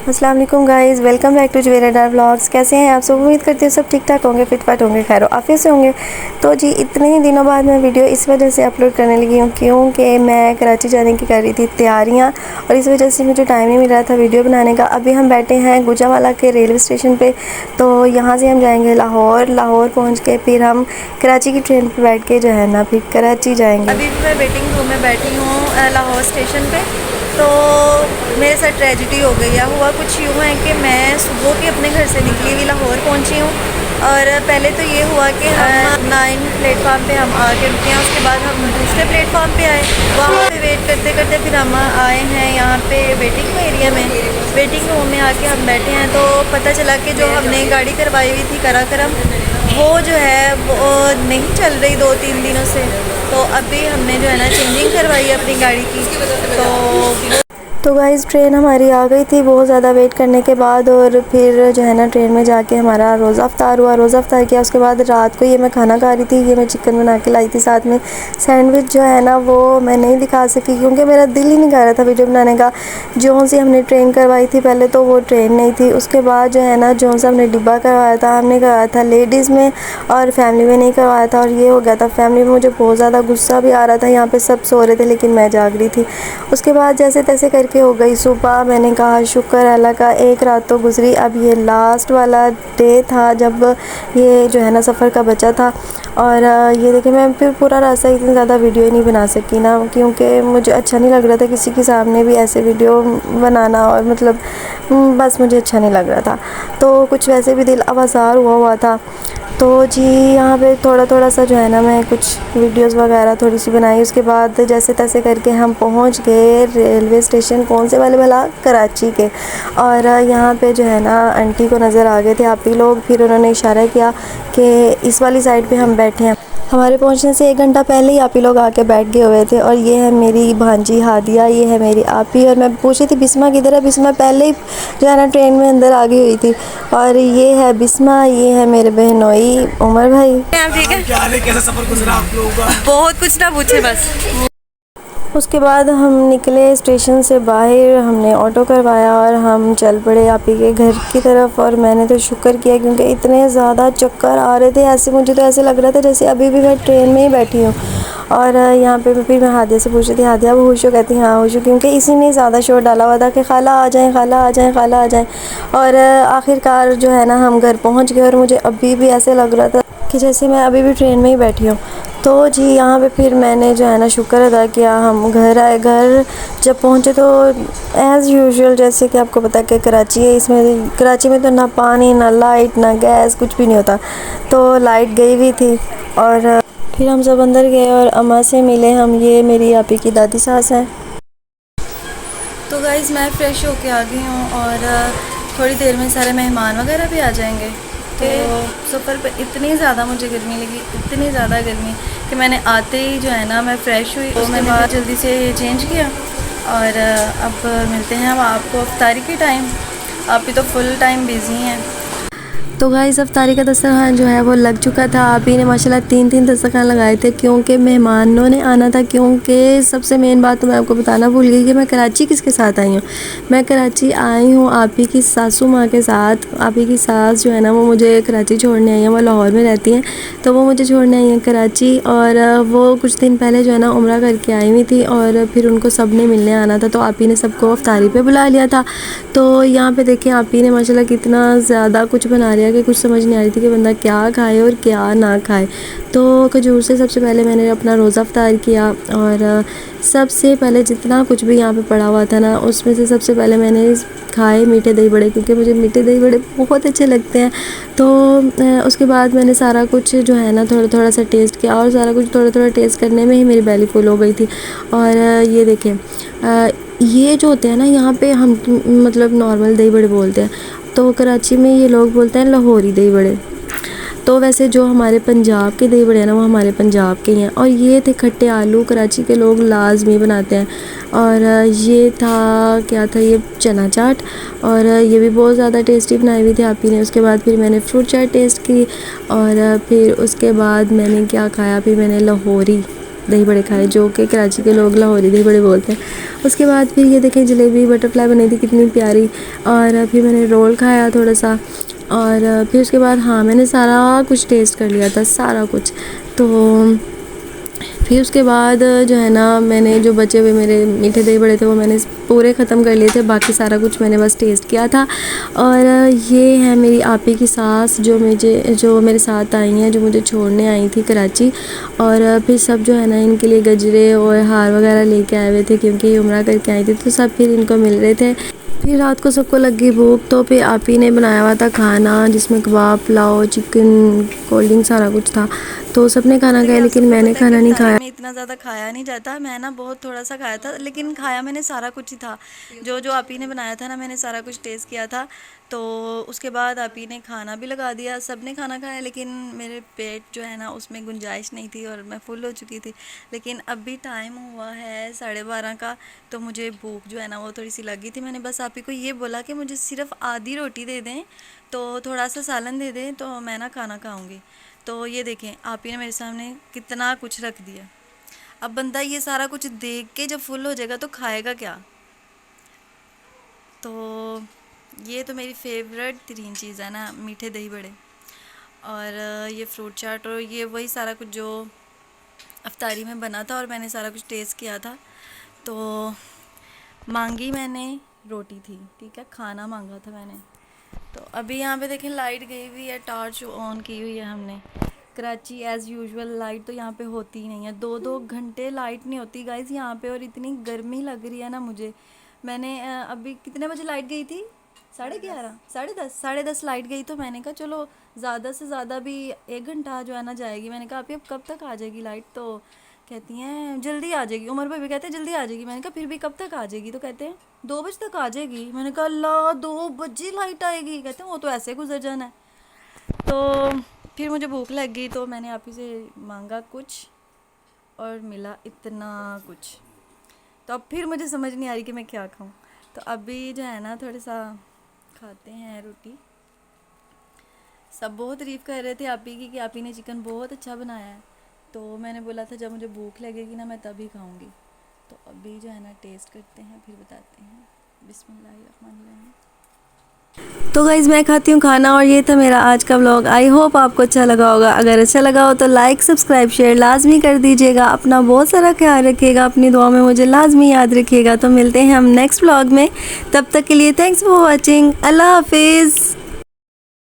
अस्सलाम वालेकुम guys, welcome back to Juveria vlogs. कैसे हैं आप सब? उम्मीद करती हूँ सब ठीक ठाक होंगे, फिटफाट होंगे, खैर आफियत से होंगे। तो जी इतने ही दिनों बाद मैं वीडियो इस वजह से अपलोड करने लगी हूँ क्योंकि मैं कराची जाने की कर रही थी तैयारियाँ और इस वजह से मुझे टाइम नहीं मिल रहा था वीडियो बनाने का। अभी हम बैठे हैं गुजरावाला के रेलवे स्टेशन पर, तो यहाँ से हम जाएँगे लाहौर पहुँच के फिर हम कराची की ट्रेन पर बैठ के जो है ना फिर कराची जाएँगे। अभी भी मैं वेटिंग रूम में बैठी हूँ लाहौर स्टेशन पे। तो मेरे साथ ट्रेजिडी हो गई है। हुआ कुछ यूँ है कि मैं सुबह के अपने घर से निकली हुई लाहौर पहुँची हूँ और पहले तो ये हुआ कि हम 9 प्लेटफार्म पे हम आके रुके हैं। उसके बाद हम दूसरे प्लेटफार्म पे आए, वहाँ पे वेट करते करते फिर हम आए हैं यहाँ पे वेटिंग एरिया में। वेटिंग रूम में आके हम बैठे हैं तो पता चला कि जो हमने गाड़ी करवाई हुई थी कराकरम, वो जो है वो नहीं चल रही 2-3 दिनों से। तो अभी हमने जो है ना चेंजिंग करवाई अपनी गाड़ी की। तो गाइज़ ट्रेन हमारी आ गई थी बहुत ज़्यादा वेट करने के बाद और फिर जो है ना ट्रेन में जाके हमारा रोज़ा अफ्तार हुआ। रोज़ा अफ्तार किया, उसके बाद रात को ये मैं खाना खा रही थी। ये मैं चिकन बना के लाई थी, साथ में सैंडविच जो है ना वो मैं नहीं दिखा सकी क्योंकि मेरा दिल ही नहीं कर रहा था वीडियो बनाने का। जो सी हमने ट्रेन करवाई थी पहले तो वो ट्रेन नहीं थी, उसके बाद जो है ना जो सा हमने डिब्बा करवाया था, हमने करवाया था लेडीज़ में और फैमिली में नहीं करवाया था। और ये हो गया था फैमिली में, मुझे बहुत ज़्यादा गुस्सा भी आ रहा था। यहाँ पर सब सो रहे थे लेकिन मैं जाग रही थी। उसके बाद जैसे तैसे करके हो गई सुबह। मैंने कहा शुक्र अल्लाह का, एक रात तो गुजरी। अब ये लास्ट वाला डे था जब ये जो है ना सफ़र का बचा था। और ये देखिए मैं फिर पूरा रास्ता इतनी ज़्यादा वीडियो ही नहीं बना सकी ना क्योंकि मुझे अच्छा नहीं लग रहा था किसी के सामने भी ऐसे वीडियो बनाना, और मतलब बस मुझे अच्छा नहीं लग रहा था। तो कुछ वैसे भी दिल आवाज़ार हुआ था। तो जी यहाँ पे थोड़ा थोड़ा सा जो है ना मैं कुछ वीडियोस वगैरह थोड़ी सी बनाई। उसके बाद जैसे तैसे करके हम पहुँच गए रेलवे स्टेशन, कौन से वाले वाला, कराची के। और यहाँ पे जो है ना आंटी को नज़र आ गए थे आप ही लोग, फिर उन्होंने इशारा किया कि इस वाली साइड पे हम बैठे हैं। हमारे पहुंचने से 1 घंटा पहले ही आप ही लोग आके बैठ गए हुए थे। और ये है मेरी भांजी हादिया, ये है मेरी आपी। और मैं पूछ रही थी बिस्मा किधर है, बिस्मा पहले ही जो है ना ट्रेन में अंदर आ गई हुई थी। और ये है बिस्मा, ये है मेरे बहनोई उमर भाई। आप ठीक है? क्या हाल है, कैसा सफर गुजरा आप लोगों का? बहुत कुछ ना पूछे बस। उसके बाद हम निकले स्टेशन से बाहर, हमने ऑटो करवाया और हम चल पड़े आप ही के घर की तरफ। और मैंने तो शुक्र किया क्योंकि इतने ज़्यादा चक्कर आ रहे थे, ऐसे मुझे तो ऐसे लग रहा था जैसे अभी भी मैं ट्रेन में ही बैठी हूँ। और यहाँ पे फिर मैं हादिया से पूछ रही थी, हादिया वो होश हो? कहती हाँ होश हो, क्योंकि इसी ने ज़्यादा शोर डाला हुआ था कि खाला आ जाएँ, खाला आ जाएँ, खाला आ जाएँ। और आखिरकार जो है ना हम घर पहुँच गए और मुझे अभी भी ऐसे लग रहा था कि जैसे मैं अभी भी ट्रेन में ही बैठी हूँ। तो जी यहाँ पे फिर मैंने जो है ना शुक्र अदा किया, हम घर आए। घर जब पहुँचे तो एज़ यूजुअल जैसे कि आपको पता है कि कराची है, इसमें कराची में तो ना पानी ना लाइट ना गैस कुछ भी नहीं होता। तो लाइट गई हुई थी और फिर हम सब अंदर गए और अम्मा से मिले हम। ये मेरी आपी की दादी सास हैं। तो गाइज़ मैं फ़्रेश होके आ गई हूँ और थोड़ी देर में सारे मेहमान वगैरह भी आ जाएंगे। तो सफ़र पे इतनी ज़्यादा मुझे गर्मी लगी, इतनी ज़्यादा गर्मी कि मैंने आते ही जो है ना मैं फ़्रेश हुई। तो मैंने बाद जल्दी से चेंज किया और अब मिलते हैं हम आपको अफ्तारी के टाइम। आप भी तो फुल टाइम बिज़ी हैं। तो गाइस अफ्तारी का दस्तरखान जो है वो लग चुका था। आप ही ने माशाल्लाह 3 दस्तरखान लगाए थे क्योंकि मेहमानों ने आना था। क्योंकि सबसे मेन बात तो मैं आपको बताना भूल गई कि मैं कराची किसके साथ आई हूँ। मैं कराची आई हूँ आप ही की सासू माँ के साथ। आप ही की सास जो है ना वो मुझे कराची छोड़ने आई हैं, वो लाहौर में रहती हैं, तो वो मुझे छोड़ने आई हैं कराची। और वो कुछ दिन पहले जो है ना उम्रा करके आई हुई थी और फिर उनको सब ने मिलने आना था, तो आप ही ने सबको अफ्तारी पे बुला लिया था। तो यहाँ पे देखें आप ही ने माशाल्लाह कितना ज़्यादा कुछ बना लिया कि कुछ समझ नहीं आ रही थी कि बंदा क्या खाए और क्या ना खाए। तो खजूर से सबसे पहले मैंने अपना रोज़ा अफ्तार किया और सबसे पहले जितना कुछ भी यहाँ पे पड़ा हुआ था ना उसमें से सबसे पहले मैंने खाए मीठे दही बड़े, क्योंकि मुझे मीठे दही बड़े बहुत अच्छे लगते हैं। तो उसके बाद मैंने सारा कुछ जो है ना थोड़ा थोड़ा सा टेस्ट किया और सारा कुछ थोड़ा थोड़ा टेस्ट करने में ही मेरी बेली फुल हो गई थी। और ये देखें ये जो होते हैं ना यहाँ पे हम मतलब नॉर्मल दही बड़े बोलते हैं, तो कराची में ये लोग बोलते हैं लाहौरी दही बड़े। तो वैसे जो हमारे पंजाब के दही बड़े हैं ना वो हमारे पंजाब के ही हैं। और ये थे खट्टे आलू, कराची के लोग लाजमी बनाते हैं। और ये था क्या था, ये चना चाट, और ये भी बहुत ज़्यादा टेस्टी बनाई हुई थी आप ही ने। उसके बाद फिर मैंने फ्रूट चाट टेस्ट की और फिर उसके बाद मैंने क्या खाया, फिर मैंने लाहौरी दही बड़े खाए, जो कि कराची के लोग लाहौरी दही बड़े बोलते हैं। उसके बाद फिर ये देखें जलेबी बटरफ्लाई बनी थी कितनी प्यारी, और फिर मैंने रोल खाया थोड़ा सा, और फिर उसके बाद हाँ मैंने सारा कुछ टेस्ट कर लिया था, सारा कुछ। तो फिर उसके बाद जो है ना मैंने जो बचे हुए मेरे मीठे दही बड़े थे वो मैंने पूरे ख़त्म कर लिए थे, बाकी सारा कुछ मैंने बस टेस्ट किया था। और ये है मेरी आपी की सास जो मेरे साथ आई हैं, जो मुझे छोड़ने आई थी कराची। और फिर सब जो है ना इनके लिए गजरे और हार वगैरह लेके आए हुए थे, क्योंकि ये उम्रा करके आई थी, तो सब फिर इनको मिल रहे थे। फिर रात को सबको लगी भूख, तो फिर आपी ने बनाया हुआ था खाना, जिसमें कबाब, पुलाव, चिकन, कोल्ड ड्रिंक सारा कुछ था। तो सबने खाना खाया, लेकिन मैंने खाना नहीं खाया। में इतना ज़्यादा खाया नहीं जाता, मैं ना बहुत थोड़ा सा खाया था, लेकिन खाया मैंने सारा कुछ ही था। जो जो आपी ने बनाया था ना मैंने सारा कुछ टेस्ट किया था। तो उसके बाद आपी ने खाना भी लगा दिया, सब ने खाना खाया, लेकिन मेरे पेट जो है ना उसमें गुंजाइश नहीं थी और मैं फुल हो चुकी थी। लेकिन अभी टाइम हुआ है 12:30 का, तो मुझे भूख जो है ना वो थोड़ी सी लगी थी। मैंने बस आपी को ये बोला कि मुझे सिर्फ आधी रोटी दे दें, तो थोड़ा सा सालन दे दें, तो मैं ना खाना खाऊंगी। तो ये देखें आपी ने मेरे सामने कितना कुछ रख दिया। अब बंदा ये सारा कुछ देख के जब फुल हो जाएगा तो खाएगा क्या। तो ये तो मेरी फेवरेट 3 चीज़ है ना, मीठे दही बड़े और ये फ्रूट चाट, और ये वही सारा कुछ जो अफ्तारी में बना था और मैंने सारा कुछ टेस्ट किया था। तो मांगी मैंने रोटी थी, ठीक है, खाना मांगा था मैंने। तो अभी यहाँ पे देखें लाइट गई हुई है, टॉर्च ऑन की हुई है हमने। कराची एज़ यूजुअल लाइट तो यहाँ पे होती ही नहीं है, 2-2 घंटे लाइट नहीं होती गाइज़ यहाँ पे, और इतनी गर्मी लग रही है ना मुझे। मैंने अभी कितने बजे लाइट गई थी? 11:30, 10:30 लाइट गई। तो मैंने कहा चलो ज़्यादा से ज़्यादा भी 1 घंटा जो है ना जाएगी। मैंने कहा अभी अब कब तक आ जाएगी लाइट? तो कहती हैं जल्दी आ जाएगी। उमर भाई भी कहते हैं जल्दी आ जाएगी। मैंने कहा फिर भी कब तक आ जाएगी? तो कहते हैं 2 बजे तक आ जाएगी। मैंने कहा अल्लाह 2 बजे लाइट आएगी? कहते हैं वो तो ऐसे गुजर जाना है। तो फिर मुझे भूख लग गई, तो मैंने आप ही से मांगा कुछ और मिला इतना कुछ। तो अब फिर मुझे समझ नहीं आ रही कि मैं क्या खाऊं। तो अभी जो है ना थोड़ा सा खाते हैं रोटी। सब बहुत तारीफ़ कर रहे थे आपी की कि आपी ने चिकन बहुत अच्छा बनाया है। तो मैंने बोला था जब मुझे भूख लगेगी ना मैं तभी खाऊंगी। तो अभी जो है ना टेस्ट करते हैं फिर बताते हैं। बिस्मिल्लाहिर्रहमानिर्रहीम। तो गाइज़ मैं खाती हूँ खाना, और ये था मेरा आज का व्लॉग। आई होप आपको अच्छा लगा होगा। अगर अच्छा लगा हो तो लाइक, सब्सक्राइब, शेयर लाजमी कर दीजिएगा। अपना बहुत सारा ख्याल रखिएगा, अपनी दुआ में मुझे लाजमी याद रखिएगा। तो मिलते हैं हम नेक्स्ट व्लॉग में, तब तक के लिए थैंक्स फॉर वॉचिंग। अल्लाह हाफिज़।